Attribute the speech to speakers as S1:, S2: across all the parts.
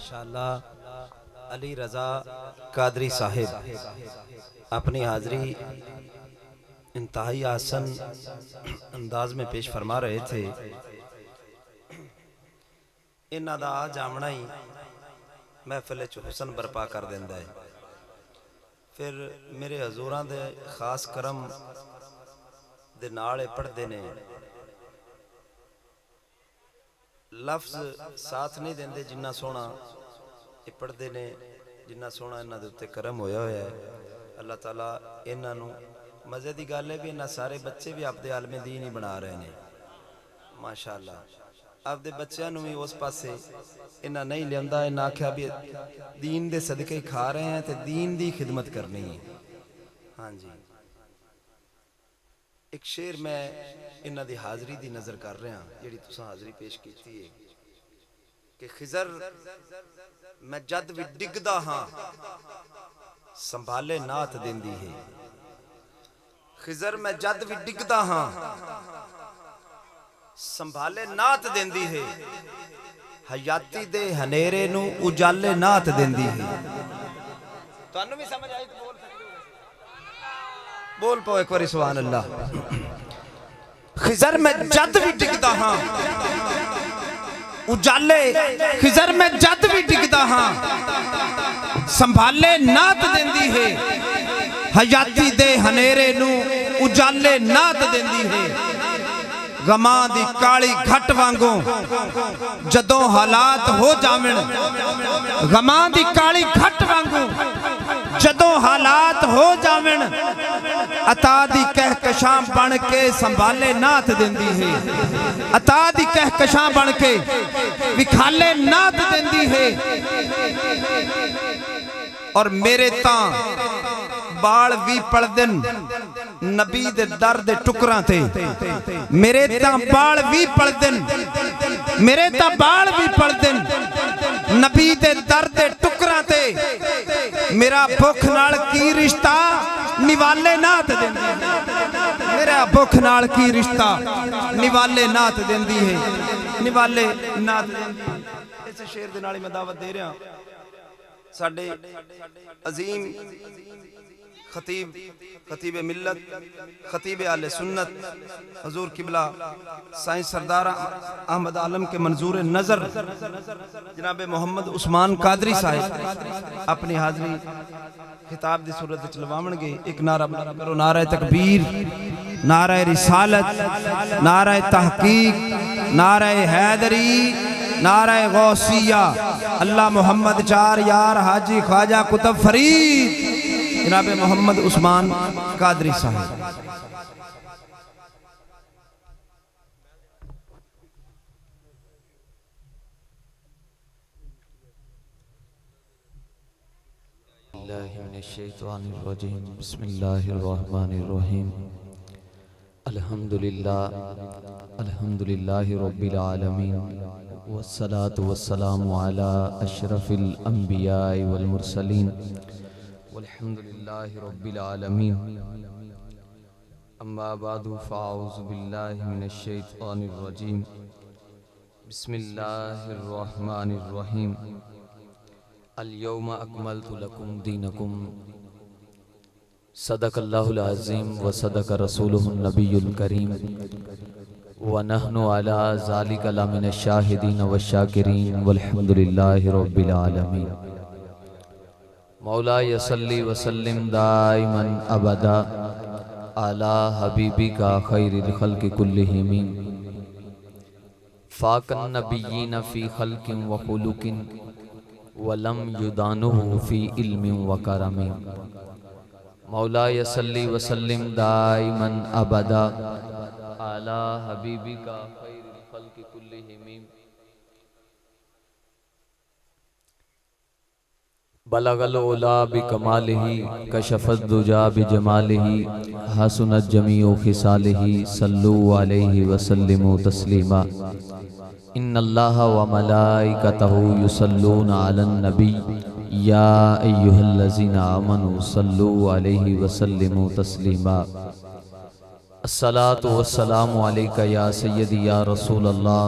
S1: माशाअल्लाह अली रज़ा कादरी साहिब अपनी हाज़री इंतहाई आसन अंदाज में पेश फरमा रहे थे। इन्हां दा आ जामना ही महफिल च हुसन बरपा कर देंदा है। फिर मेरे हजूरां दे खास करम दे नाल पढ़ते ने, लफ्ज साथ नहीं देंदे जिन्ना सोहना ये पढ़ते ने, जिन्ना सोहना इन्हां दे उत्ते करम होया होया है। अल्लाह ताला इन्हां नूं मज़े की गल है भी इन्हां सारे बच्चे भी आपदे आलमे दीन ही बना रहे हैं माशाअल्लाह। आपदे बच्चों नूं भी उस पासे इन्हां नहीं लियांदा, इन्हां आख्या भी दीन दे सदके ही खा रहे हैं तो दीन दी खिदमत करनी है। हाँ जी, एक शेर मैं इन्हां दी हाज़री दी नज़र कर रहा जिहड़ी तुसां हाज़री पेश की है कि खिजर मैं जद भी डिगदा हाँ संभाले नात देंदी है। खिजर मैं जद भी डिगदा हाँ संभाले नात देंदी है। हयाती दे हनेरे नू उजाले नात देंदी है। तुहानू भी समझ आई तो बोल सकते हो, बोल पाओ एक बार सुभान अल्लाह। खिजर में जद भी डिगदा हाँ उजाले, खिजर में जद भी डिगदा हाँ संभाले नात देंदी है। हयाती दे हनेरे नू उजाले नात देंदी है। गमां दी काली घट वांगू जदों हालात हो जावन, गमां दी काली घट वांगू जदों हालात हो जावन, अता दी कहकशां बन के संभाले नात देंदी है। अता दी कहकशां बन के विखाले नात देंदी है। और मेरे तां बाल भी पलदन नबी दे दर दे टुकरां ते, मेरे तां बाल भी पलदन, मेरे तां बाल भी पलदन नबी दे दर दे टुकरां ते। मेरा भुख नाल की रिश्ता निवाले नात देंदी है। मेरा भुख नाल की रिश्ता निवाले नात देंदी है। निवाले नात देंदी है। इस शेर दे नाल मैं दावत दे रहा साडे अजीम खतीब, खतीब मिल्लत, खतीब आले सुन्नत हजूर किबला साईं सरदार अहमद आलम के मंजूर नजर जनाब मोहम्मद उस्मान कादरी साहिब अपनी हाजरी खिताब की सूरत चलवावणगे। एक नारा करो, नारा तकबीर, नारा रिसालत, नारा तहकीक, नारा हैदरी, नारा गौसिया। अल्लाह मोहम्मद चार यार हाजी ख्वाजा कुतुब फरीद जनाब मोहम्मद उस्मान कादरी साहब।
S2: बिस्मिल्लाहिर्रहमानिर्रहीम। अल्हम्दुलिल्लाह अल्हम्दुलिल्लाहि रब्बिल आलमीन वस्सलातु वस्सलामु अला अशरफिल अंबिया'i वल मुरसलीन वल्हम्दुलिल्लाहि रब्बिल आलमीन। अम्मा बादु फ़अऊज़ु बिल्लाहि मिनश शैतानिर रजीम। बिस्मिल्लाहिर रहमानिर रहीम। अल यौमा अकमलतु लकुम दीनकुम। सदक़ल्लाहुल अज़ीम व सदक़ रसूलुहुन नबियुल करीम व नहनु अला ज़ालिका लमिनश शाहिदीन व शाकिरीन वल्हम्दुलिल्लाहि रब्बिल आलमीन। मौला यसल्ली वसल्लिम दाइमन अबदा अला हबीबिका खैरिल खल्क़ि कुल्लिहिम। फ़ाक़न नबिय्यीन फ़ी खल्क़िन व खुलुक़िन वलम युदानुहु फ़ी इल्मिन व करमिन। मौला यसल्ली वसल्लिम दाइमन अबदा अला हबीबिका खैरिल खल्क़ि कुल्लिहिम। बलगल उला बिकमालिही कशफत दुजा बिजमालिही हसनत जमीउ खिसालिही सल्लु अलैहि वसल्लिमु तस्लीमा। इन्नल्लाह व मलाइकतहु युसल्लूना अलन नबी या अय्युहल्लज़ीना आमनु सल्लु अलैहि वसल्लिमु तस्लीमा। अस्सलातु वस्सलामु अलैका या सय्यदी या रसूल अल्लाह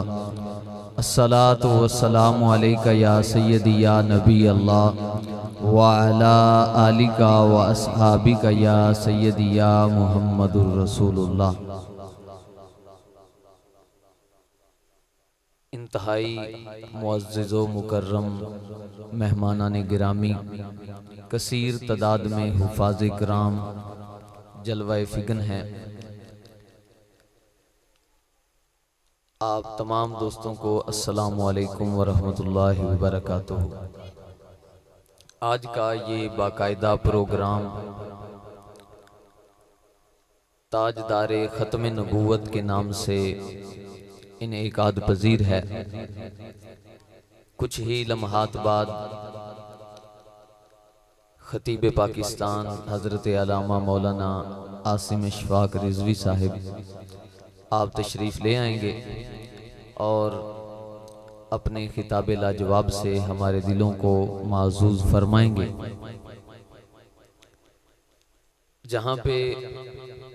S2: अस्सलातु वस्सलामु अलैका या सय्यदी या नबी अल्लाह व अला आलिका व अस्हाबिका या सय्यदी या मुहम्मदुर रसूलुल्लाह। इंतहाई मुअज़्ज़िज़ व मुकर्रम मेहमानान गिरामी, कसीर तादाद में हुफ़ाज़ किराम जलवाए फ़िगन हैं। आप तमाम दोस्तों को अस्सलामु अलैकुम व रहमतुल्लाहि व बरकातुहू। आज का ये बाकायदा प्रोग्राम ताजदारे ख़त्म नबूवत के नाम से इनेकाद पजीर है। कुछ ही लम्हात बाद खतीब पाकिस्तान हज़रत अल्लामा मौलाना आसिम इशफाक रिजवी साहिब आप तशरीफ़ ले आएंगे और अपने खिताब लाजवाब से हमारे दिलों को माज़ूज़ फरमाएंगे। जहाँ पे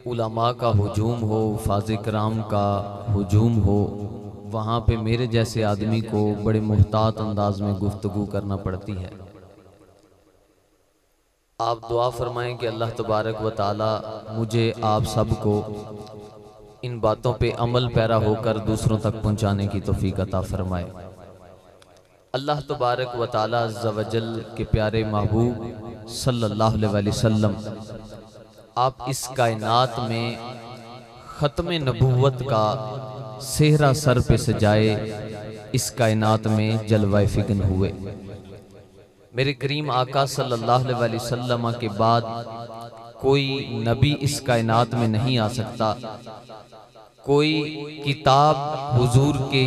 S2: उलमा का हुजूम हो, फाज़ किराम का हुजूम हो, वहाँ पे मेरे जैसे आदमी को बड़े मुहतात अंदाज में गुफ्तगू करना पड़ती है। आप दुआ फरमाएं कि अल्लाह तबारक व ताला मुझे आप सबको इन बातों पे अमल पैरा होकर दूसरों तक पहुँचाने की तौफीक अता फरमाए। अल्लाह तबारक व ताला अज़्ज़ा व जल के प्यारे महबूब सल्लल्लाहु अलैहि वसल्लम आप इस कायनात में ख़त्म नबूवत का सेहरा सर पे सजाए इस कायनात में जलवाए फ़िगन हुए। मेरे करीम आका सल्लल्लाहु अलैहि वसल्लम के बाद कोई नबी इस कायनात में नहीं आ सकता, कोई किताब हुजूर के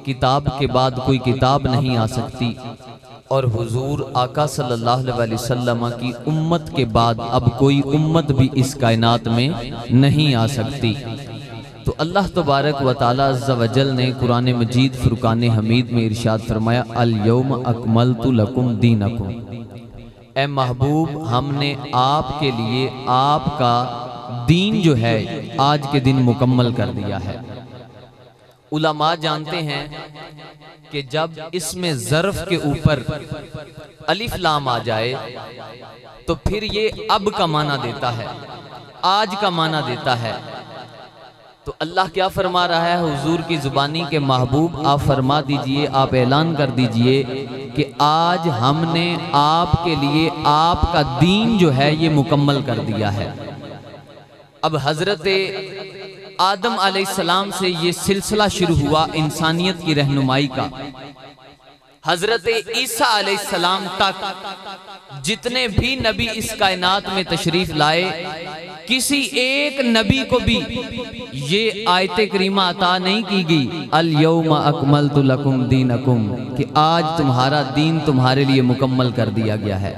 S2: किताब के बाद कोई किताब नहीं आ सकती, और हुजूर आका सल्लल्लाहु अलैहि वसल्लम की उम्मत के बाद अब कोई उम्मत भी इस कायनात में नहीं आ सकती। तो अल्लाह तबारक व ताला अज़्ज़ा व जल ने कुरान मजीद फुरकान हमीद में इरशाद फरमाया, अल यौम अकमलतु लकुम दीनकुम। ए महबूब, हमने आपके लिए आपका दीन जो है आज के दिन मुकम्मल कर दिया है। उलमा जानते हैं कि जब इसमें ज़र्फ़ के ऊपर अलिफ लाम आ जाए तो फिर ये अब का माना देता है, आज का माना देता है। तो अल्लाह क्या फरमा रहा है हुजूर की ज़ुबानी के महबूब, आप फरमा दीजिए, आप ऐलान कर दीजिए कि आज हमने आपके लिए आपका दीन जो है ये मुकम्मल कर दिया है। अब हज़रत आदम अलैहिस्सलाम से ये सिलसिला शुरू हुआ इंसानियत की रहनुमाई का। हज़रत ईसा अलैहिस्सलाम तक जितने भी नबी इस कायनात में तशरीफ लाए, किसी एक नबी को भी ये आयत करीमा अता नहीं की गई, अल यौम अकमलतु लकुम दीनकुम, कि आज तुम्हारा दीन तुम्हारे लिए मुकम्मल कर दिया गया है।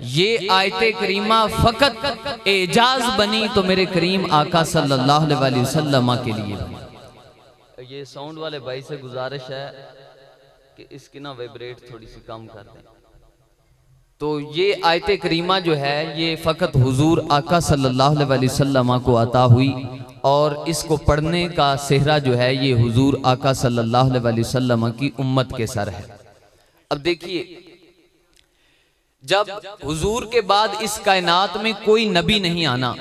S2: ये आयत करीमा फ़कत एजाज बनी तो मेरे करीम आका सल्लल्लाहु अलैहि वसल्लम के लिए। ये साउंड वाले भाई से गुजारिश है कि इसकी ना वाइब्रेट थोड़ी सी कम कर दें। तो ये आयत करीमा जो है ये फ़कत हुजूर आका सल्लल्लाहु अलैहि वसल्लम को अता हुई, और इसको पढ़ने का सेहरा जो है ये हुजूर आका सल्लल्लाहु अलैहि वसल्लम की उम्मत के सर है। अब देखिए, जब हुजूर के बाद इस कायनात में कोई नबी नहीं आना,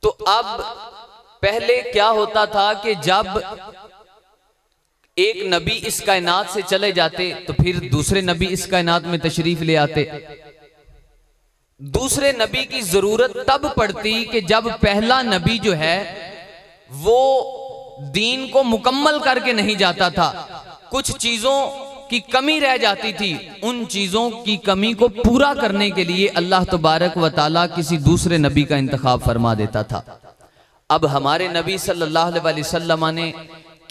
S2: तो अब पहले क्या होता था कि जब एक नबी इस कायनात से चले जाते तो फिर दूसरे नबी इस कायनात में तशरीफ ले आते। दूसरे नबी की जरूरत तब पड़ती कि जब पहला नबी जो है वो दीन को मुकम्मल करके नहीं जाता था, कुछ चीजों की कमी रह जाती थी। उन चीजों की कमी को पूरा करने के लिए अल्लाह तबारक व ताला किसी दूसरे नबी का इंतखाब फरमा देता था। अब हमारे नबी सल्लल्लाहु अलैहि वसल्लम ने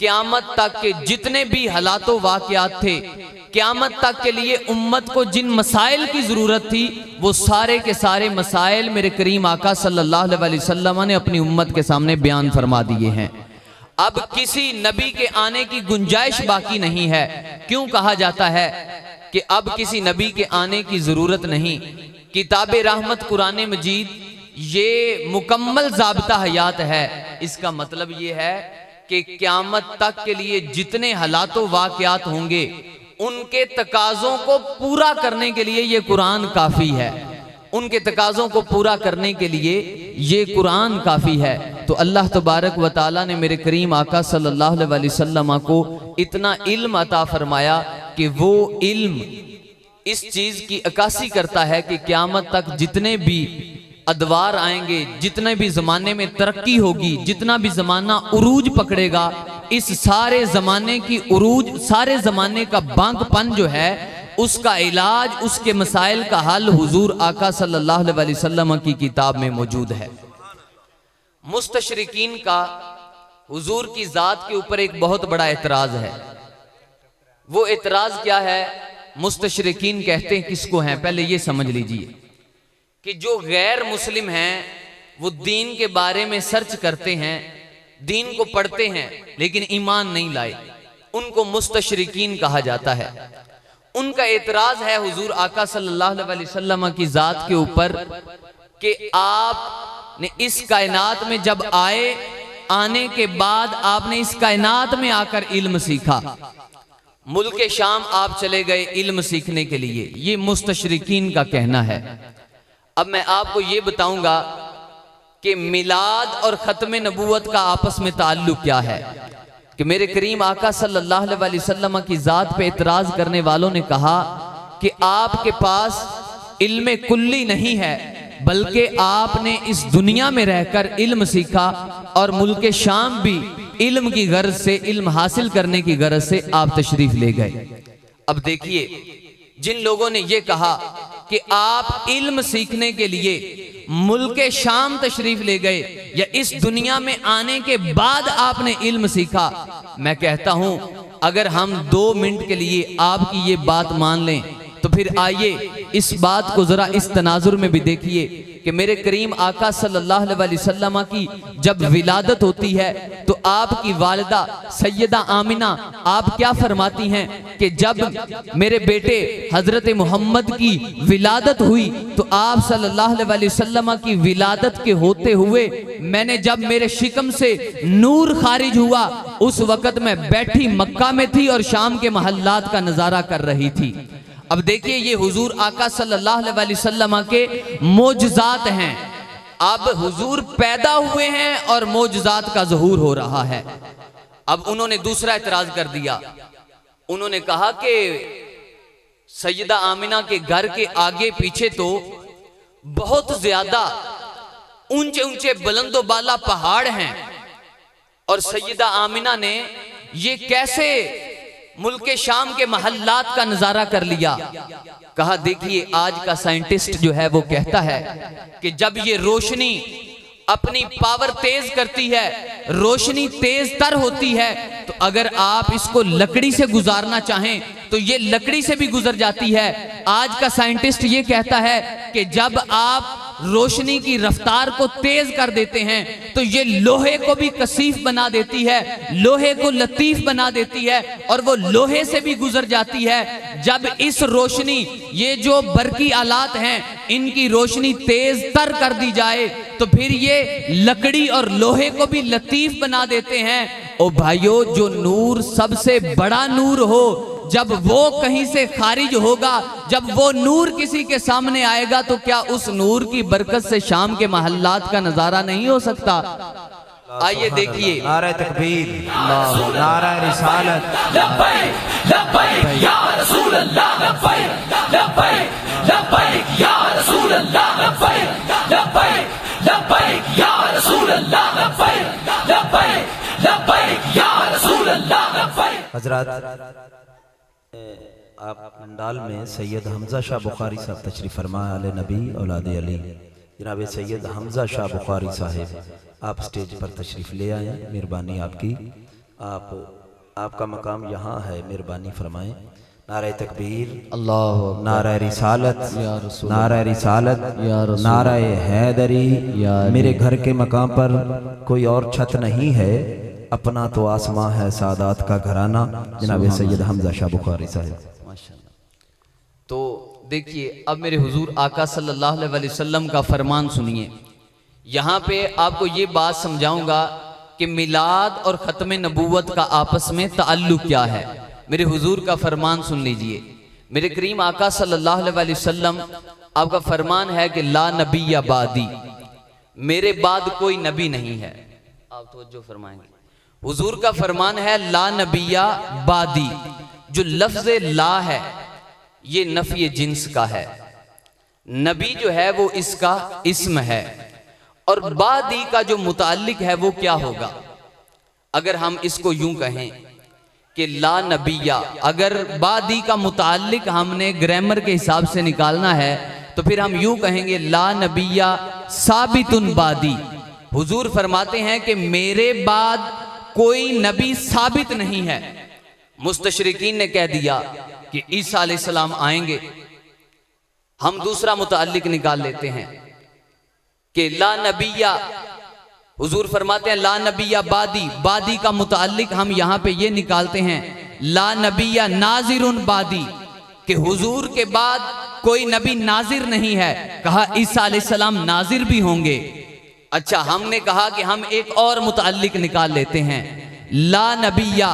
S2: क़यामत तक के जितने भी हालातों वाक़यात थे, क़यामत तक के लिए उम्मत को जिन मसाइल की ज़रूरत थी, वो सारे के सारे मसाइल मेरे करीम आका सल्लल्लाहु अलैहि वसल्लम ने अपनी उम्मत के सामने बयान फरमा दिए हैं। अब किसी नबी के आने की गुंजाइश बाकी नहीं है। क्यों कहा जाता है कि अब किसी नबी के आने की ज़रूरत नहीं? किताब रहमत कुरान मजीद ये मुकम्मल ज़ाब्ता हयात है। इसका मतलब ये है कि क़यामत तक के लिए जितने हालातों वाक़यात होंगे उनके तकाज़ों को पूरा करने के लिए ये कुरान काफ़ी है। उनके तकाज़ों को पूरा करने के लिए ये कुरान काफ़ी है। तो अल्लाह तबारक व तआला ने मेरे करीम आका सल्लल्लाहु अलैहि वसल्लम को इतना इल्म अता फरमाया कि वो इल्म इस चीज़ की अक्कासी करता है कि क़यामत तक जितने भी अदवार आएंगे, जितने भी ज़माने में तरक्की होगी, जितना भी ज़माना उरूज पकड़ेगा, इस सारे ज़माने की उरूज, सारे ज़माने का बांकपन जो है उसका इलाज, उसके मसाइल का हल हुजूर आका सल्लल्लाहु अलैहि वसल्लम की किताब में मौजूद है। मुस्तशरिकीन का हुजूर की ज़ात के ऊपर एक बहुत बड़ा एतराज़ है। वो एतराज़ क्या है? मुस्तशरिकीन कहते हैं किसको हैं, पहले ये समझ लीजिए कि जो गैर मुस्लिम हैं वो दीन के बारे में सर्च करते हैं, दीन को पढ़ते हैं लेकिन ईमान नहीं लाए, उनको मुस्तशरिकीन कहा जाता है। उनका एतराज है हुजूर आका सल्लल्लाहु अलैहि वसल्लम की जात के ऊपर कि आपने इस कायनात में जब आए, आने के बाद आपने इस कायनात में आकर इल्म सीखा, मुल्क शाम आप चले गए इल्म सीखने के लिए, ये मुस्तशरिकीन का कहना है। अब मैं आपको ये बताऊंगा कि मिलाद और खत्म नबूवत का आपस में ताल्लुक क्या है। कि मेरे करीम आका सल्लल्लाहु अलैहि वसल्लम की जात पे इतराज करने वालों ने कहा कि आपके पास इल्म कुल्ली नहीं है, बल्कि आपने इस दुनिया में रहकर इल्म सीखा और मुल्क शाम भी इल्म की गर्ज से, इल्म हासिल करने की गर्ज से आप तशरीफ ले गए। अब देखिए, जिन लोगों ने ये कहा कि आप इल्म सीखने के लिए मुल्क शाम तशरीफ ले गए या इस दुनिया में आने के बाद आपने इल्म सीखा, मैं कहता हूं अगर हम 2 मिनट के लिए आपकी ये बात मान लें तो फिर आइए इस बात को जरा इस तनाजुर में भी देखिए कि मेरे करीम आका सल्लल्लाहु अलैहि वसल्लम की जब विलादत होती है तो आपकी वालिदा सैयदा आमिना आप क्या फरमाती हैं कि जब मेरे बेटे हजरत मोहम्मद की विलादत हुई तो आप सल्लल्लाहु अलैहि वसल्लम की विलादत के होते हुए मैंने जब मेरे शिकम से नूर खारिज हुआ उस वक़्त मैं बैठी मक्का में थी और शाम के महल्लात का नजारा कर रही थी। अब देखिए, ये हुजूर आका सल्लल्लाहु अलैहि वसल्लम के मोजज़ात हैं। अब हुजूर पैदा हुए हैं और मोजज़ात का ज़हूर हो रहा है। अब उन्होंने दूसरा एतराज कर दिया, उन्होंने कहा कि सैयदा आमिना के घर के आगे पीछे तो बहुत ज्यादा ऊंचे ऊंचे बुलंदो बाला पहाड़ हैं और सैयदा आमिना ने ये कैसे मुल्क शाम के महल्लात का नजारा कर लिया। कहा देखिए, आज का साइंटिस्ट जो है वो कहता है कि जब ये रोशनी अपनी पावर तेज करती है, रोशनी तेज तर होती है, तो अगर आप इसको लकड़ी से गुजारना चाहें तो ये लकड़ी से भी गुजर जाती है। आज का साइंटिस्ट ये कहता है कि जब आप रोशनी की रफ्तार को तेज कर देते हैं तो ये लोहे को भी कसीफ बना देती है, लोहे को लतीफ बना देती है और वो लोहे से भी गुजर जाती है। जब इस रोशनी, ये जो बरकी आलात हैं, इनकी रोशनी तेज तर कर दी जाए तो फिर ये लकड़ी और लोहे को भी लतीफ बना देते हैं। ओ भाइयों, जो नूर सबसे बड़ा नूर हो, जब वो कहीं से खारिज होगा, जब वो नूर किसी के सामने आएगा तो क्या उस नूर की बरकत से शाम के महल्लात का नजारा नहीं हो सकता? आइए देखिए,
S1: नारा तकबीर, नारा रिसालत,
S3: लब्बैक लब्बैक या रसूल अल्लाह, लब्बैक लब्बैक लब्बैक या रसूल अल्लाह, लब्बैक लब्बैक लब्बैक या रसूल अल्लाह, लब्बैक लब्बैक लब्बैक या रसूल अल्लाह, लब्बैक।
S1: हजरत आप मंडाल में सैयद हमजा शाह बुखारी साहब तशरीफ फरमा, आले नबी औलाद अली, जनाब सैयद हमजा शाह बुखारी साहब आप स्टेज पर तशरीफ ले आए। मेहरबानी आपकी, आपका मकाम यहाँ है, मेहरबानी फरमाएं। नारा तकबीर,
S2: अल्लाह,
S1: नारा रिसालत,
S2: नारा
S1: रिसालत, नारा हैदरी। मेरे घर के मकाम पर कोई और छत नहीं है, अपना तो आसमां है, सादात का घराना, जनाब सैयद हमजा शाह बुखारी साहब।
S2: तो देखिए, अब मेरे हुजूर आका सल्लल्लाहु अलैहि वसल्लम का फरमान सुनिए। यहाँ पे आपको ये बात समझाऊंगा कि मिलाद और ख़त्म नबूवत का आपस में ताल्लुक क्या है। मेरे हुजूर का फरमान सुन लीजिए। मेरे करीम आका सल्लल्लाहु अलैहि वसल्लम आपका फरमान है कि ला नबिया बादी, मेरे बाद कोई नबी नहीं है। आप तवज्जो फरमाएंगे, हुजूर का फरमान है ला नबिया बादी। जो लफ्ज ला है ये नफी जिन्स का है, नबी जो है वो इसका इस्म है, और बादी का जो मुताल्लिक है वो क्या होगा। अगर हम इसको यूं कहें कि ला नबिया, अगर बादी का मुताल्लिक हमने ग्रामर के हिसाब से निकालना है तो फिर हम यूं कहेंगे ला नबिया साबितुन बादी। हुजूर फरमाते हैं कि मेरे बाद कोई नबी साबित नहीं है। मुस्तशरिकीन ने कह दिया कि ईसा अलैहिस्सलाम आएंगे, हम दूसरा मुताल्लिक निकाल लेते हैं कि ला नबिया, हुजूर फरमाते हैं ला नबिया बादी, बादी का मुताल्लिक हम यहां पे ये निकालते हैं ला नबिया नाजिरुन बादी, कि हुजूर के बाद कोई नबी नाजिर नहीं है। कहा ईसा अलैहिस्सलाम नाजिर भी होंगे। अच्छा, हमने कहा कि हम एक और मुताल्लिक निकाल लेते हैं ला नबिया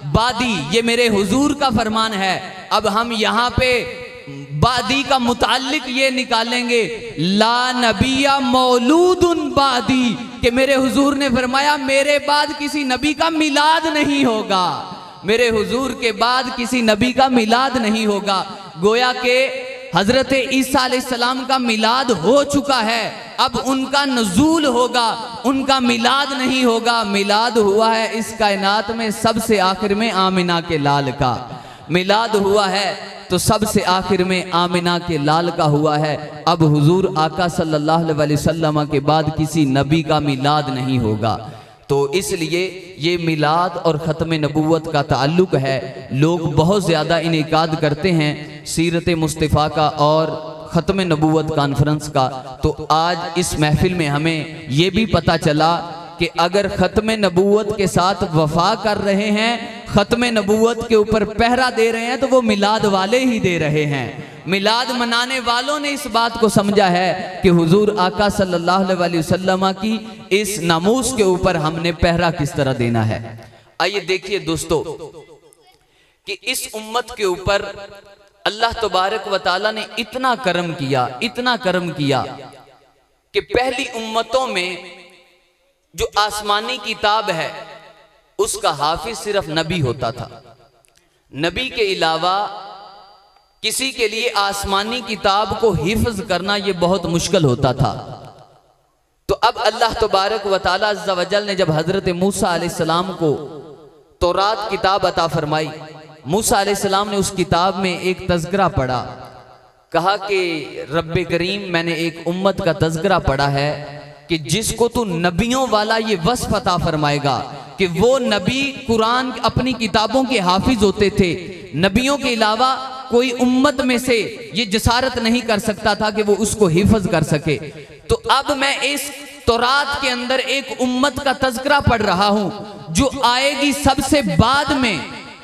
S2: बादी, ये मेरे हुजूर का फरमान है। अब हम यहां पे बादी का मुताल्लिक ये निकालेंगे ला नबिया मौलूदुन बादी, कि मेरे हुजूर ने फरमाया मेरे बाद किसी नबी का मिलाद नहीं होगा, मेरे हुजूर के बाद किसी नबी का मिलाद नहीं होगा। गोया के हजरत ईसा अलैहिस्सलाम का मिलाद हो चुका है, अब उनका नज़ूल होगा, उनका मिलाद नहीं होगा। मिलाद हुआ है इस कायनात में सबसे आखिर में आमिना के लाल का मिलाद हुआ है, तो सबसे आखिर में आमिना के लाल का हुआ है। अब हुजूर आका सल्लल्लाहु अलैहि वसल्लम के बाद किसी नबी का मिलाद नहीं होगा। तो इसलिए ये मिलाद और ख़त्म नबूवत का ताल्लुक है। लोग बहुत ज़्यादा इनेकाद करते हैं सीरत मुस्तफ़ा का और ख़त्म नबूवत कॉन्फ्रेंस का। तो आज इस महफिल में हमें ये भी पता चला कि अगर ख़त्म नबूवत के साथ वफा कर रहे हैं, ख़त्म नबूवत के ऊपर पहरा दे रहे हैं, तो वो मिलाद वाले ही दे रहे हैं। मिलाद मनाने वालों ने इस बात को समझा है कि हुजूर आका सल्लल्लाहु अलैहि वसल्लम की इस नामूस के ऊपर हमने पहरा किस तरह देना है। आइए देखिए दोस्तों कि इस उम्मत के ऊपर अल्लाह तबारक व तआला ने इतना करम किया, इतना करम किया कि पहली उम्मतों में जो आसमानी किताब है उसका हाफिज सिर्फ नबी होता था। नबी के अलावा किसी के लिए आसमानी किताब को हिफ्ज करना यह बहुत मुश्किल होता था। तो अब अल्लाह तबारक व तआला अज़्ज़ा व जल ने जब हजरत मूसा अलैहिस्सलाम को तौरात किताब अता फरमाई, मूसा अलैहिस्सलाम ने उस किताब में एक तज़किरा पढ़ा। कहा कि रब्बे करीम, मैंने एक उम्मत का तज़किरा पढ़ा है कि जिसको तू नबियों वाला ये वस्फ अता फरमाएगा कि वो नबी कुरान अपनी किताबों के हाफिज होते थे। नबियों के अलावा कोई उम्मत में से ये जसारत नहीं कर सकता था कि वो उसको हिफज कर सके। तो अब मैं इस तौरात के अंदर एक उम्मत का तज़किरा पढ़ रहा हूं जो आएगी सबसे बाद में,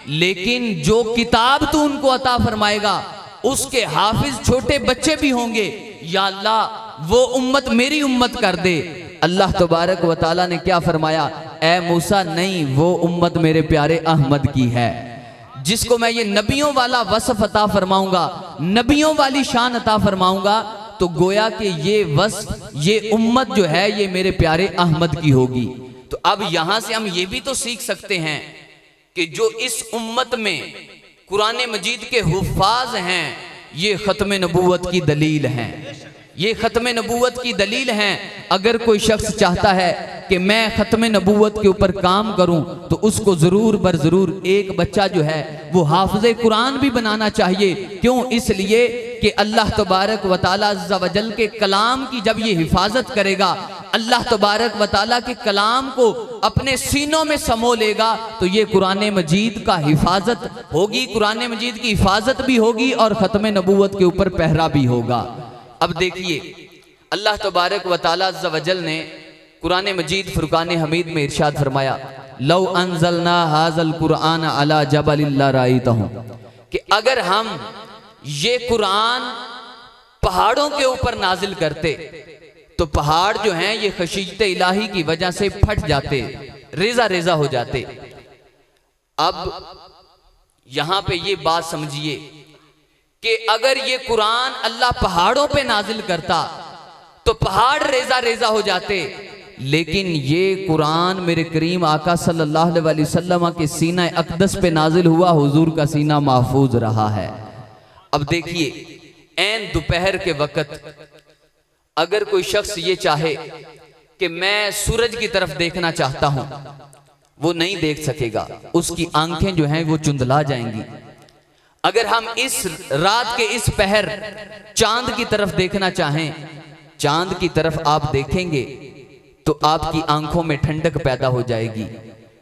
S2: लेकिन जो किताब तू उनको अता फरमाएगा उसके हाफिज छोटे बच्चे भी होंगे। या अल्लाह, वो उम्मत मेरी उम्मत कर दे। अल्लाह तबारक व तआला ने क्या फरमाया, ए मूसा, नहीं, वो उम्मत मेरे प्यारे अहमद की है, जिसको मैं ये नबियों वाला वस्फ अता फरमाऊंगा, नबियों वाली शान अता फरमाऊंगा। तो गोया कि ये वस्फ, ये उम्मत जो है ये मेरे प्यारे अहमद की होगी। तो अब यहां से हम ये भी तो सीख सकते हैं कि जो इस उम्मत में कुरान मजीद के हुफ़ाज़ हैं, ये ख़त्म नबूवत की दलील हैं, ये ख़त्म नबूवत की दलील हैं। अगर कोई शख्स चाहता है कि मैं ख़त्म नबूवत के ऊपर काम करूं तो उसको ज़रूर बर ज़रूर एक बच्चा जो है वो हाफ़िज़े कुरान भी बनाना चाहिए। क्यों? इसलिए कि अल्लाह तबारक व तआला अज़्ज़ा व जल के कलाम की जब ये हिफाजत करेगा, अल्लाह तबारक व तआला के कलाम को अपने सीनों में समो लेगा, तो ये कुरान मजीद का हिफाजत होगी, कुरान मजीद की हिफाजत भी होगी और ख़त्म नबूवत के ऊपर पहरा भी होगा। अब देखिए, अल्लाह तबारक व तआला अज़्ज़ा व जल ने कुरान मजीद फुरकान हमीद में इरशाद फरमाया, लौ अंज़लना हाज़ल कुरआन अला जबलिन लराइतहु, कि अगर हम ये कुरान पहाड़ों के ऊपर नाजिल करते तो पहाड़ जो हैं ये खशीयत इलाही की वजह से फट जाते, रेजा रेजा हो जाते। अब यहां पे ये बात समझिए कि अगर ये कुरान अल्लाह पहाड़ों पे नाजिल करता तो पहाड़ रेजा रेजा हो जाते, लेकिन ये कुरान मेरे करीम आका सल्लल्लाहु अलैहि वसल्लम के सीना अक़दस पे नाजिल हुआ, हुजूर का सीना महफूज रहा है। अब देखिए ऐन दोपहर के वक़्त अगर कोई शख्स ये चाहे कि मैं सूरज की तरफ देखना चाहता हूं, वो नहीं देख सकेगा, उसकी आंखें जो हैं वो चुंदला जाएंगी। अगर हम इस रात के इस पहर चांद की तरफ देखना चाहें, चांद की तरफ आप देखेंगे तो आपकी आंखों में ठंडक पैदा हो जाएगी।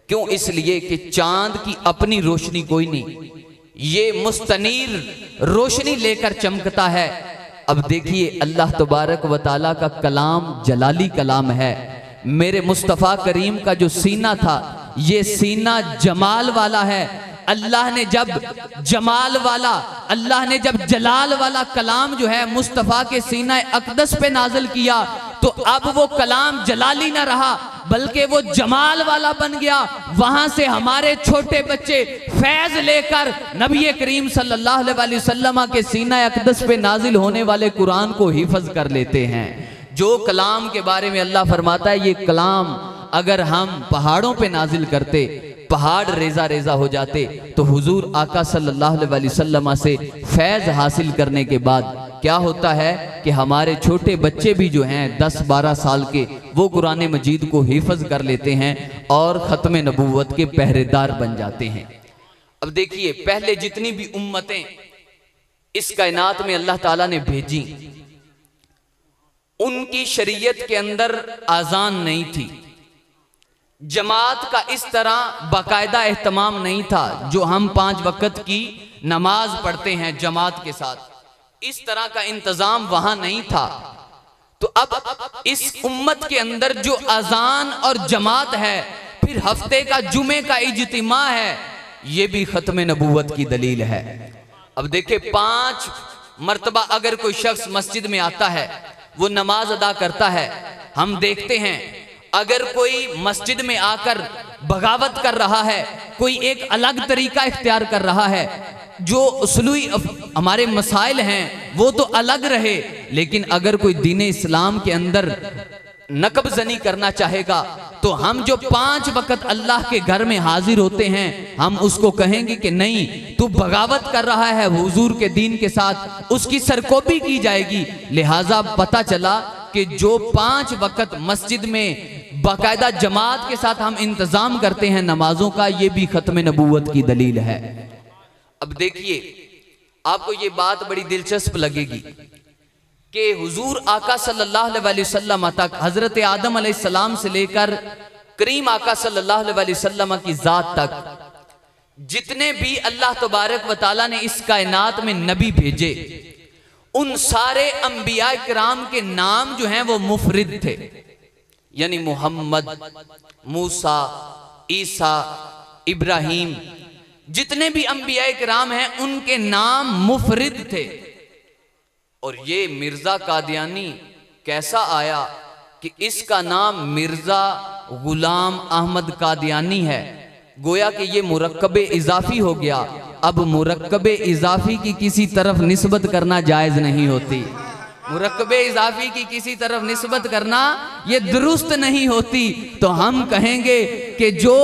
S2: क्यों? इसलिए कि चांद की अपनी रोशनी कोई नहीं, ये मुस्तनीर रोशनी लेकर चमकता है। अब देखिए अल्लाह तबारक व तआला का कलाम जलाली कलाम है। मेरे मुस्तफ़ा करीम का जो सीना था ये सीना जमाल वाला है। अल्लाह ने जब जमाल वाला, अल्लाह ने जब जलाल वाला कलाम जो है मुस्तफ़ा के सीना अक़दस पे नाजिल किया तो अब वो कलाम जलाली ना रहा बल्कि वो जमाल वाला बन गया। वहां से हमारे छोटे बच्चे फैज लेकर नबी करीम सल्लल्लाहु अलैहि वसल्लम के सीना अक़दस पे नाजिल होने वाले कुरान को हिफ़्ज़ कर लेते हैं। जो कलाम के बारे में अल्लाह फरमाता है ये कलाम अगर हम पहाड़ों पे नाजिल करते, पहाड़ रेजा रेजा हो जाते, तो हुजूर आका सल्लल्लाहु अलैहि वसल्लम से फैज हासिल करने के बाद क्या होता है कि हमारे छोटे बच्चे भी जो हैं 10-12 साल के, वो कुरान मजीद को हिफ़्ज़ कर लेते हैं और ख़त्म नबूवत के पहरेदार बन जाते हैं। अब देखिए पहले जितनी भी उम्मतें इस कायनात में अल्लाह ताला ने भेजी, उनकी शरीयत के अंदर आज़ान नहीं थी, जमात का इस तरह बाकायदा एहतमाम नहीं था जो हम 5 वक़्त की नमाज पढ़ते हैं जमात के साथ, इस तरह का इंतजाम वहां नहीं था। तो अब इस उम्मत के अंदर जो अजान और जमात है, फिर हफ्ते का जुमे का इज्तिमा है, ये भी खत्म नबूवत की दलील है। अब देखिए 5 मर्तबा अगर कोई शख्स मस्जिद में आता है, वो नमाज अदा करता है, हम देखते हैं अगर कोई मस्जिद में आकर बगावत कर रहा है, कोई एक अलग तरीका इख्तियार कर रहा है, जो उसलूई हमारे मसाइल हैं वो तो अलग रहे, लेकिन अगर कोई दीन इस्लाम के अंदर नकबजनी करना चाहेगा तो हम जो 5 वक़्त अल्लाह के घर में हाजिर होते हैं, हम उसको कहेंगे कि नहीं तू बगावत कर रहा है हुजूर के दीन के साथ, उसकी सरकोबी की जाएगी। लिहाजा पता चला कि जो 5 वक़्त मस्जिद में बाकायदा जमात के साथ हम इंतजाम करते हैं नमाजों का, ये भी खत्म नबूवत की दलील है। अब देखिए आपको ये बात बड़ी दिलचस्प लगेगी कि हुजूर आका सल्लल्लाहु अलैहि वसल्लम तक, हजरत आदम अलैहिस्सलाम से लेकर करीम आका सल्लल्लाहु अलैहि वसल्लम की जात तक जितने भी अल्लाह तबारक व तआला ने इस कायनात में नबी भेजे, उन सारे अंबिया किराम के नाम जो हैं वो मुफरिद थे, यानी मोहम्मद, मूसा, ईसा, इब्राहीम, जितने भी अंबिया किराम हैं उनके नाम मुफरिद थे। और ये मिर्जा कादियानी कैसा आया कि इसका नाम मिर्जा गुलाम अहमद कादियानी है, गोया कि ये मुरक्कबे इजाफी हो गया। अब मुरक्कबे इजाफी की किसी तरफ निस्बत करना जायज नहीं होती, मुरक्कबे इजाफी की किसी तरफ निस्बत करना ये दुरुस्त नहीं होती। तो हम कहेंगे कि जो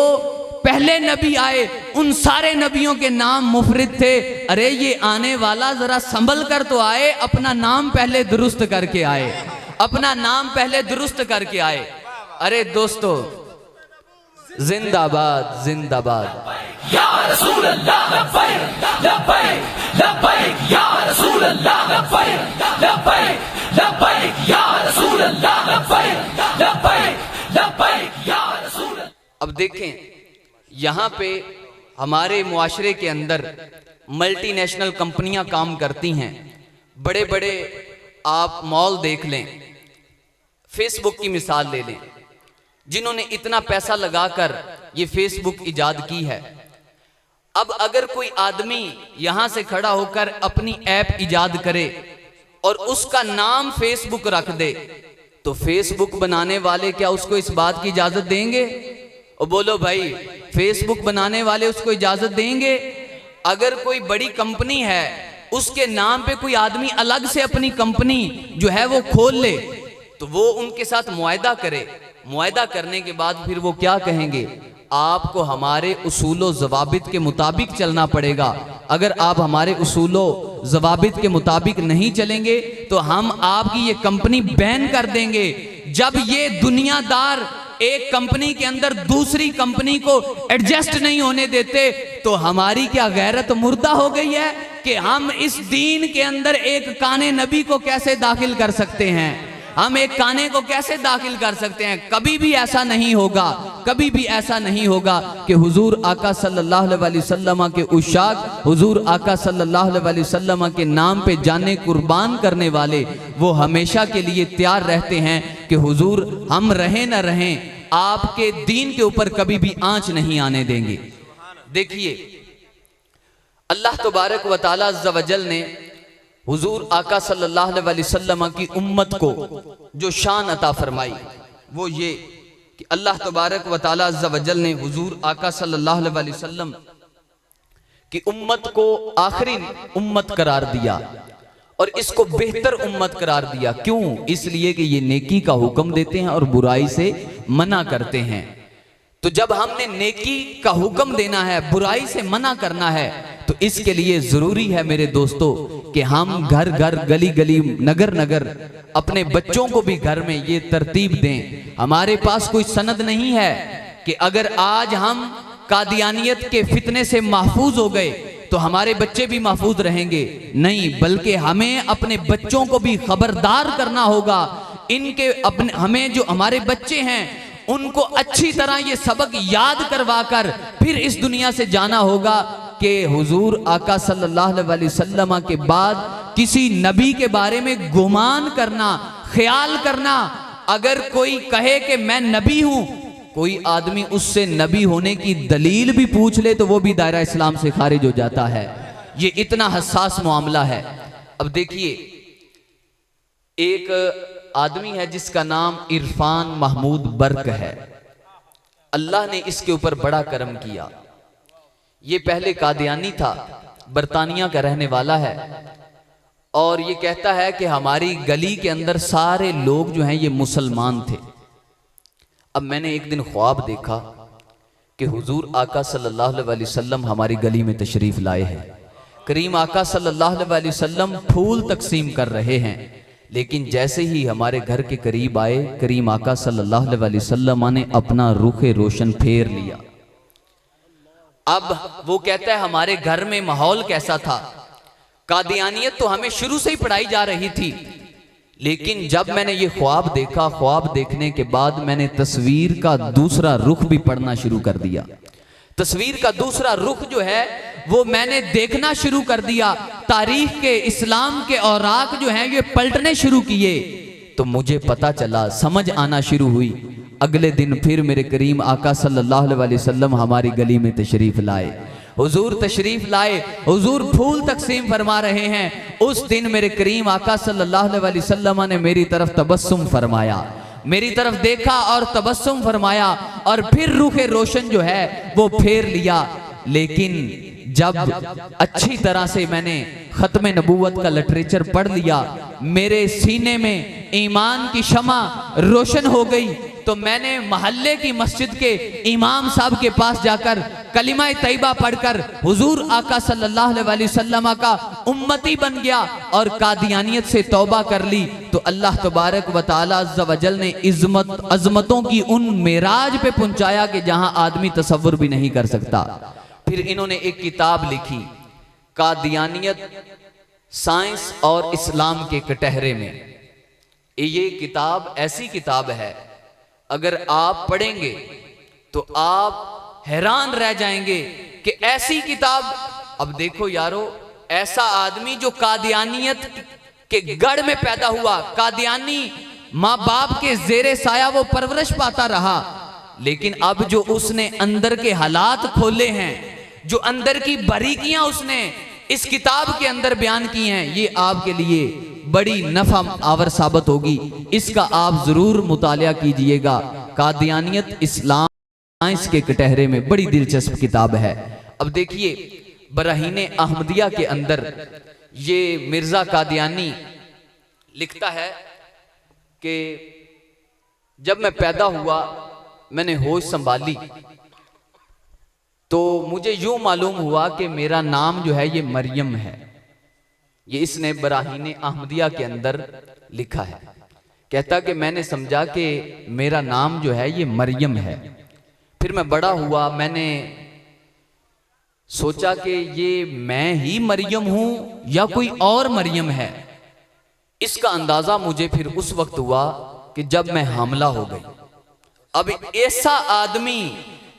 S2: पहले नबी आए उन सारे नबियों के नाम मुफरिद थे। अरे ये आने वाला जरा संभल कर तो आए, अपना नाम पहले दुरुस्त करके आए, अपना नाम पहले दुरुस्त करके आए। अरे दोस्तों जिंदाबाद जिंदाबाद।
S3: या रसूल अल्लाह लब्बैक लब्बैक लब्बैक या रसूल अल्लाह लब्बैक लब्बैक लब्बैक या रसूल अल्लाह लब्बैक लब्बैक लब्बैक या रसूल।
S2: अब देखें यहाँ पे हमारे मुआशरे के अंदर मल्टीनेशनल कंपनियां काम करती हैं, बड़े बड़े आप मॉल देख लें, फेसबुक की मिसाल ले लें, जिन्होंने इतना पैसा लगाकर ये फेसबुक इजाद की है। अब अगर कोई आदमी यहां से खड़ा होकर अपनी ऐप इजाद करे और उसका नाम फेसबुक रख दे, तो फेसबुक बनाने वाले क्या उसको इस बात की इजाजत देंगे?
S4: और बोलो भाई फेसबुक बनाने वाले उसको इजाजत देंगे? अगर कोई बड़ी कंपनी है उसके नाम पे कोई आदमी अलग से अपनी कंपनी जो है वो खोल ले, तो वो उनके साथ मुआहदा करे। मुआहदा करने के बाद फिर वो क्या कहेंगे, आपको हमारे उसूलो ज़वाबित के मुताबिक चलना पड़ेगा। अगर आप हमारे उसूलो ज़वाबित के मुताबिक नहीं चलेंगे तो हम आपकी ये कंपनी बैन कर देंगे। जब ये दुनियादार एक कंपनी के अंदर दूसरी कंपनी को एडजस्ट नहीं होने देते तो हमारी क्या गैरत मुर्दा हो गई है कि हम इस दीन के अंदर एक काने नबी को कैसे दाखिल कर सकते हैं, हम एक काने को कैसे दाखिल कर सकते हैं। कभी भी ऐसा नहीं होगा, कभी भी ऐसा नहीं होगा कि हुजूर आका सल्लल्लाहु अलैहि वसल्लम के उशाक, हुजूर आका सल्लल्लाहु अलैहि वसल्लम के नाम पे जाने कुर्बान करने वाले वो हमेशा के लिए तैयार रहते हैं कि हुजूर हम रहें न रहें, आपके दीन के ऊपर कभी भी आंच नहीं आने देंगे। देखिए अल्लाह तबारक व तआला अज़्ज़ व जल ने हुजूर आका सल्लल्लाहु अलैहि वसल्लम की उम्मत को जो शान अता फरमाई वो ये कि अल्लाह तबारक व तआला अज़्ज़ व जल ने हुजूर आका सल्लल्लाहु अलैहि वसल्लम की उम्मत को आखिरी उम्मत करार दिया और इसको बेहतर उम्मत करार दिया। क्यों? इसलिए कि ये नेकी का हुक्म देते हैं और बुराई से मना करते हैं। तो जब हमने नेकी का हुक्म देना है, बुराई से मना करना है, तो इसके लिए जरूरी है मेरे दोस्तों कि हम घर घर, गली गली, नगर नगर अपने बच्चों को भी घर में ये तरतीब दें। हमारे पास कोई सनद नहीं है कि अगर आज हम कादियानियत के फितने से महफूज हो गए तो हमारे बच्चे भी महफूज रहेंगे। नहीं, बल्कि हमें अपने बच्चों को भी खबरदार करना होगा। इनके अपने हमें जो हमारे बच्चे हैं उनको अच्छी तरह ये सबक याद करवाकर फिर इस दुनिया से जाना होगा कि हुजूर आका सल्लल्लाहु अलैहि वसल्लम के बाद किसी नबी के बारे में गुमान करना, ख्याल करना, अगर कोई कहे कि मैं नबी हूं, कोई आदमी उससे नबी होने की दलील भी पूछ ले तो वो भी दायरा इस्लाम से खारिज हो जाता है। ये इतना हसास मामला है। अब देखिए एक आदमी है जिसका नाम इरफान महमूद बर्क है। अल्लाह ने इसके ऊपर बड़ा करम किया। ये पहले कादियानी था, बरतानिया का रहने वाला है और ये कहता है कि हमारी गली के अंदर सारे लोग जो हैं ये मुसलमान थे। अब मैंने एक दिन ख्वाब देखा कि हुजूर आका सल्लल्लाहु अलैहि वसल्लम हमारी गली में तशरीफ लाए हैं। करीम आका सल्लल्लाहु अलैहि वसल्लम फूल तकसीम कर रहे हैं, लेकिन जैसे ही हमारे घर के करीब आए, करीम आका सल्लल्लाहु अलैहि वसल्लम ने अपना रुखे रोशन फेर लिया। अब वो कहता है हमारे घर में माहौल कैसा था। कादियानियत तो हमें शुरू से ही पढ़ाई जा रही थी, लेकिन जब मैंने ये ख्वाब देखा, ख्वाब देखने के बाद मैंने तस्वीर का दूसरा रुख भी पढ़ना शुरू कर दिया। तस्वीर का दूसरा रुख जो है वो मैंने देखना शुरू कर दिया। तारीख के, इस्लाम के औराक जो हैं ये पलटने शुरू किए तो मुझे पता चला, समझ आना शुरू हुई। अगले दिन फिर मेरे करीम आका सल्लल्लाहु अलैहि वसल्लम हमारी गली में तशरीफ लाए। हुजूर तशरीफ लाए, हुजूर फूल तकसीम फरमा रहे हैं। उस दिन मेरे करीम आका सल्लल्लाहु अलैहि वसल्लम ने मेरी तरफ तबस्सुम फरमाया, मेरी तरफ देखा और तबस्सुम फरमाया और फिर रूखे रोशन जो है वो फेर लिया। लेकिन जब अच्छी तरह से मैंने खत्म नबूवत का लिटरेचर पढ़ लिया, मेरे सीने में ईमान की शमा रोशन हो गई, तो मैंने मोहल्ले की मस्जिद के इमाम साहब के पास जाकर कलिमा तैयबा पढ़कर हुजूर आका सल्लल्लाहु अलैहि वसल्लम का उम्मती बन गया और कादियानियत से तौबा कर ली। तो अल्लाह तबारक व तआला अज़्ज़ व जल ने अज़मतों की उन मेराज पे पहुंचाया कि जहां आदमी तसव्वुर भी नहीं कर सकता। फिर इन्होंने एक किताब लिखी, कादियानियत साइंस और इस्लाम के कटहरे में। ये किताब ऐसी किताब है, अगर आप पढ़ेंगे तो आप हैरान रह जाएंगे कि ऐसी किताब। अब देखो यारो, ऐसा आदमी जो कादियानियत के गढ़ में पैदा हुआ, कादियानी माँ बाप के जेरे साया वो परवरिश पाता रहा, लेकिन अब जो उसने अंदर के हालात खोले हैं, जो अंदर की बारीकियां उसने इस किताब के अंदर बयान की हैं, ये आपके लिए बड़ी नफा आवर साबित होगी। इसका आप जरूर मुतालिया कीजिएगा। कादियानियत इस्लाम साइंस के कटहरे में, बड़ी दिलचस्प किताब है। अब देखिए बराहीन अहमदिया के अंदर ये मिर्जा कादियानी लिखता है कि जब मैं पैदा हुआ, मैंने होश संभाली, तो मुझे यूं मालूम हुआ कि मेरा नाम जो है ये मरियम है। ये इसने बराहीन अहमदिया के अंदर लिखा है। कहता कि मैंने समझा कि मेरा नाम जो है ये मरियम है। फिर मैं बड़ा हुआ, मैंने सोचा कि ये मैं ही मरियम हूं या कोई और मरियम है। इसका अंदाजा मुझे फिर उस वक्त हुआ कि जब मैं हामला हो गई। अब ऐसा आदमी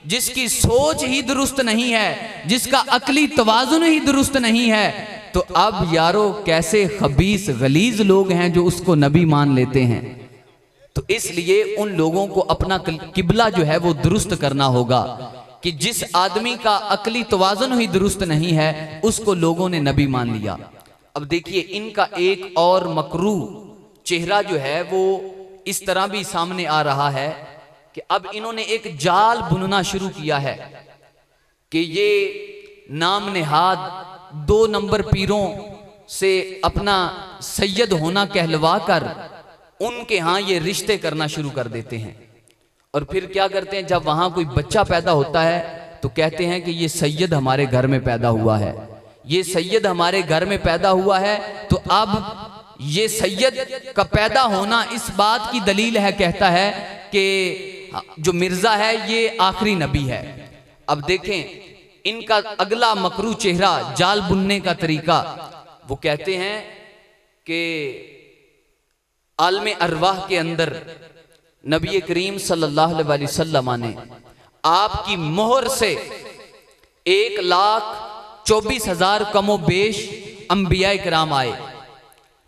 S4: जिसकी सोच ही दुरुस्त नहीं है, जिसका अकली तवाजुन ही दुरुस्त नहीं है, तो अब यारो कैसे खबीस गलीज लोग हैं जो उसको नबी मान लेते हैं। तो इसलिए उन लोगों को अपना किबला जो है वो दुरुस्त करना होगा कि जिस आदमी का अकली तवाजुन ही दुरुस्त नहीं है उसको लोगों ने नबी मान लिया। अब देखिए इनका एक और मकरू चेहरा जो है वो इस तरह भी सामने आ रहा है कि अब इन्होंने एक जाल बुनना शुरू किया है कि ये नाम नेहाद 2 नंबर पीरों से अपना सैयद होना कहलवा कर उनके यहाँ ये रिश्ते करना शुरू कर देते हैं। और फिर क्या करते हैं, जब वहां कोई बच्चा पैदा होता है तो कहते हैं कि ये सैयद हमारे घर में पैदा हुआ है, ये सैयद हमारे घर में पैदा हुआ है। तो अब ये सैयद का पैदा होना इस बात की दलील है, कहता है कि जो मिर्जा है ये आखिरी नबी है। अब देखें इनका अगला मकरू चेहरा, जाल बुनने का तरीका, वो कहते हैं कि आलमे अरवाह के अंदर नबी करीम सल्लल्लाहु अलैहि वसल्लम ने आपकी मोहर से 1,24,000 कमो बेश अंबिया किराम आए।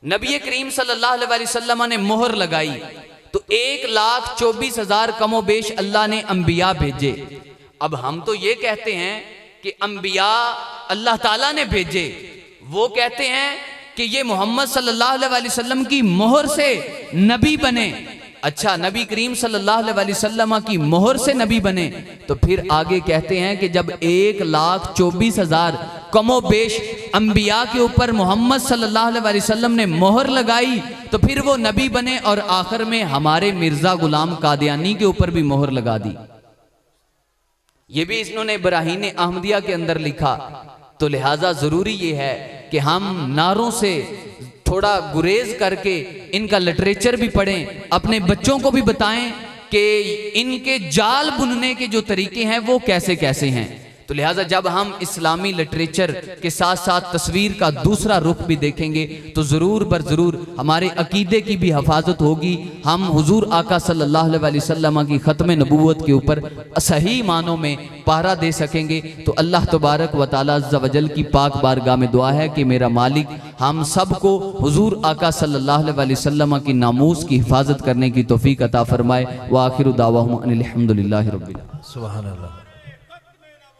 S4: नबी करीम सल्लल्लाहु अलैहि वसल्लम ने मोहर लगाई तो 1,24,000 कमो बेश अल्लाह ने अंबिया भेजे। अब हम तो ये कहते हैं कि अंबिया अल्लाह ताला ने भेजे, वो कहते हैं कि ये मोहम्मद सल्लल्लाहु अलैहि वसल्लम की मोहर से नबी बने। अच्छा, नबी करीम सल्लल्लाहु अलैहि वसल्लम की मोहर से नबी बने, तो फिर आगे कहते हैं कि जब 1,24,000 कमो बेश अंबिया के ऊपर मोहम्मद सल्लल्लाहु अलैहि वसल्लम ने मोहर लगाई तो फिर वो नबी बने, और आखिर में हमारे मिर्जा गुलाम कादियानी के ऊपर भी मोहर लगा दी। ये भी इन्होंने बराहीन अहमदिया के अंदर लिखा। तो लिहाजा जरूरी ये है कि हम नारों से थोड़ा गुरेज करके इनका लिटरेचर भी पढ़ें, अपने बच्चों को भी बताएं कि इनके जाल बुनने के जो तरीके हैं वो कैसे कैसे हैं। तो लिहाजा जब हम इस्लामी लिटरेचर के साथ साथ तस्वीर का दूसरा रुख भी देखेंगे तो ज़रूर बर ज़रूर हमारे अकीदे की भी हिफाजत होगी। हम हुजूर आका सल्लल्लाहु अलैहि वसल्लम की ख़त्म नबूवत के ऊपर सही मानों में पहरा दे सकेंगे। तो अल्लाह तबारक व तआला अज़्ज़ा वजल की पाक बारगाह में दुआ है कि मेरा मालिक हम सब को हुजूर आका सल्लल्लाहु अलैहि वसल्लम की नामूस की हिफाजत करने की तौफीक अता फरमाए। व आखिरु दावाहुम अनिल हम्दुलिल्लाहि रब्बिल आलमीन।
S1: सुभान अल्लाह,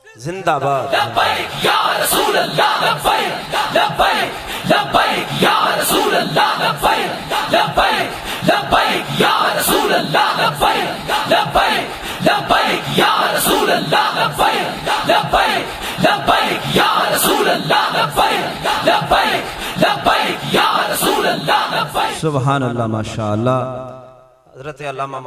S1: जिंदाबाद।
S3: लब्बैक या रसूल अल्लाह, लब्बैक लब्बैक लब्बैक या रसूल अल्लाह, लब्बैक लब्बैक लब्बैक या रसूल अल्लाह, लब्बैक लब्बैक लब्बैक या रसूल अल्लाह, लब्बैक लब्बैक लब्बैक या रसूल अल्लाह, लब्बैक लब्बैक लब्बैक या रसूल अल्लाह, लब्बैक।
S1: सुभान अल्लाह, माशा अल्लाह। हज़रत अल्लामा